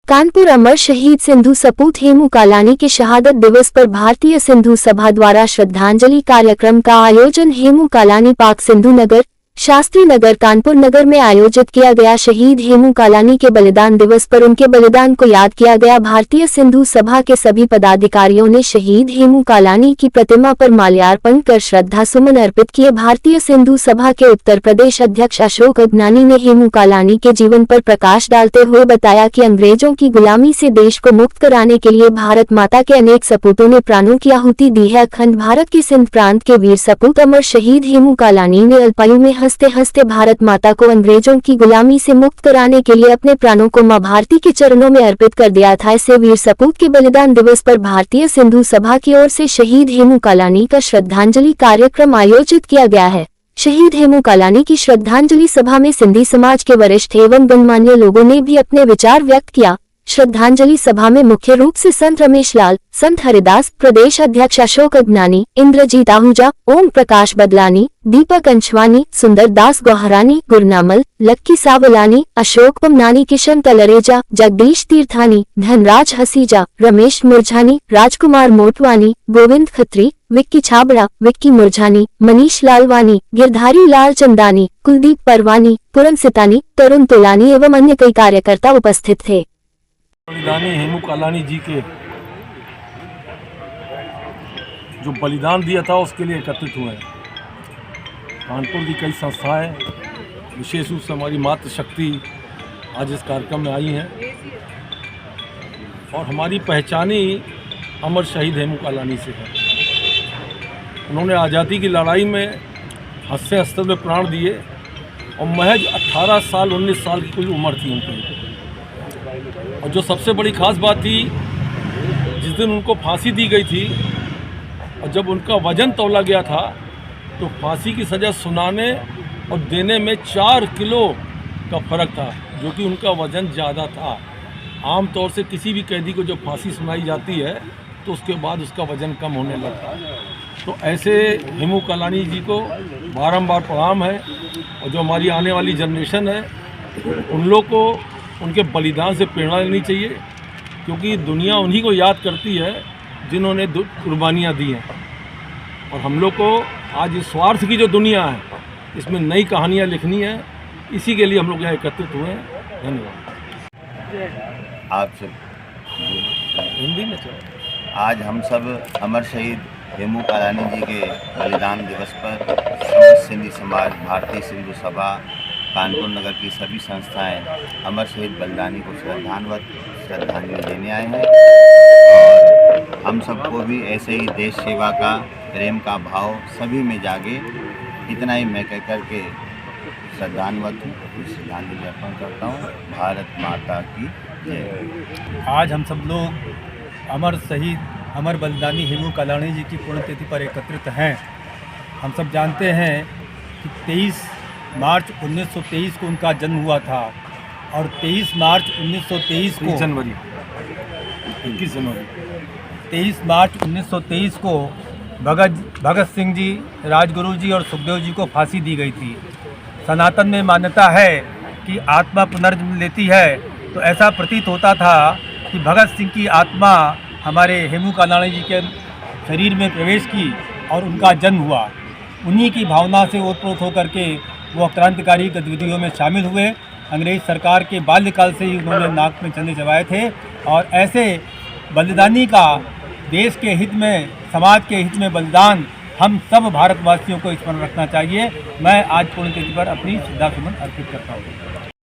कानपुर अमर शहीद सिंधु सपूत हेमू कालानी के शहादत दिवस पर भारतीय सिंधु सभा द्वारा श्रद्धांजलि कार्यक्रम का आयोजन हेमू कालानी पार्क सिंधु नगर शास्त्री नगर कानपुर नगर में आयोजित किया गया। शहीद हेमू कालानी के बलिदान दिवस पर उनके बलिदान को याद किया गया। भारतीय सिंधु सभा के सभी पदाधिकारियों ने शहीद हेमू कालानी की प्रतिमा पर माल्यार्पण कर श्रद्धा सुमन अर्पित किए। भारतीय सिंधु सभा के उत्तर प्रदेश अध्यक्ष अशोक अगनानी ने हेमू कालानी के जीवन पर प्रकाश डालते हुए बताया कि अंग्रेजों की गुलामी से देश को मुक्त कराने के लिए भारत माता के अनेक सपूतों ने प्राणों की आहुति दी है। अखंड भारत के सिंध प्रांत के वीर सपूत अमर शहीद हेमू कालानी ने अल्पायु में हंसते हंसते भारत माता को अंग्रेजों की गुलामी से मुक्त कराने के लिए अपने प्राणों को मां भारती के चरणों में अर्पित कर दिया था। इसे वीर सपूत के बलिदान दिवस पर भारतीय सिंधु सभा की ओर से शहीद हेमू कालानी का श्रद्धांजलि कार्यक्रम आयोजित किया गया है। शहीद हेमू कालानी की श्रद्धांजलि सभा में सिंधी समाज के वरिष्ठ एवं गणमान्य लोगों ने भी अपने विचार व्यक्त किया। श्रद्धांजलि सभा में मुख्य रूप से संत रमेश लाल, संत हरिदास, प्रदेश अध्यक्ष अशोक अगनानी, इंद्रजीत आहूजा, ओम प्रकाश बदलानी, दीपक अंशवानी, सुंदर दास गौहरानी, गुरनामल, लक्की सावलानी, अशोक पमनानी, किशन तलरेजा, जगदीश तीर्थानी, धनराज हसीजा, रमेश मुरझानी, राजकुमार मोटवानी, गोविंद खत्री, विक्की छाबड़ा, विक्की मुरझानी, मनीष लालवानी, गिरधारी लाल चंदानी, कुलदीप परवानी, पूरन सितानी, तरुण तुलानी एवं अन्य कई कार्यकर्ता उपस्थित थे। बलिदानी हेमू कालानी जी के जो बलिदान दिया था उसके लिए एकत्रित हुए हैं। कानपुर की कई संस्थाएं, विशेष रूप से हमारी मातृशक्ति आज इस कार्यक्रम में आई हैं और हमारी पहचान ही अमर शहीद हेमू कालानी से है। उन्होंने आज़ादी की लड़ाई में हंसते हंसते में प्राण दिए और महज 18 साल 19 साल की कोई उम्र थी उनकी। और जो सबसे बड़ी खास बात थी, जिस दिन उनको फांसी दी गई थी और जब उनका वजन तौला गया था तो फांसी की सज़ा सुनाने और देने में 4 किलो का फ़र्क था, जो कि उनका वजन ज़्यादा था। आम तौर से किसी भी कैदी को जब फांसी सुनाई जाती है तो उसके बाद उसका वजन कम होने लगता है। तो ऐसे हेमू कालानी जी को बारंबार प्रणाम है और जो हमारी आने वाली जनरेशन है उन लोग को उनके बलिदान से प्रेरणा लेनी चाहिए, क्योंकि दुनिया उन्हीं को याद करती है जिन्होंने कुर्बानियाँ दी हैं। और हम लोग को आज इस स्वार्थ की जो दुनिया है इसमें नई कहानियाँ लिखनी है, इसी के लिए हम लोग यहाँ एकत्रित हुए हैं। धन्यवाद। आप सब हिंदी में आज हम सब अमर शहीद हेमू कालानी जी के बलिदान दिवस पर समस्त सिंधी समाज, भारतीय सिंधु सभा, कानपुर नगर की सभी संस्थाएं अमर शहीद बलिदानी को श्रद्धांजलि देने आए हैं। और हम सबको भी ऐसे ही देश सेवा का, प्रेम का भाव सभी में जागे, इतना ही मैं कह कर के श्रद्धांजलि अर्पण करता हूँ। भारत माता की जय। आज हम सब लोग अमर शहीद, अमर बलिदानी हेमू कालानी जी की पुण्यतिथि पर एकत्रित हैं। हम सब जानते हैं कि 23 मार्च 1923 को उनका जन्म हुआ था और 23 मार्च 1923 को 23 मार्च 1923 को भगत सिंह जी, राजगुरु जी और सुखदेव जी को फांसी दी गई थी। सनातन में मान्यता है कि आत्मा पुनर्जन्म लेती है, तो ऐसा प्रतीत होता था कि भगत सिंह की आत्मा हमारे हेमू कालानी जी के शरीर में प्रवेश की और उनका जन्म हुआ। उन्हीं की भावना से ओतप्रोत होकर के वो क्रांतिकारी गतिविधियों में शामिल हुए। अंग्रेज सरकार के बाल्यकाल से ही उन्होंने नाक में चंदे चबाए थे और ऐसे बलिदानी का देश के हित में, समाज के हित में बलिदान हम सब भारतवासियों को स्मरण रखना चाहिए। मैं आज पुण्यतिथि पर अपनी श्रद्धा सुमन अर्पित करता हूँ।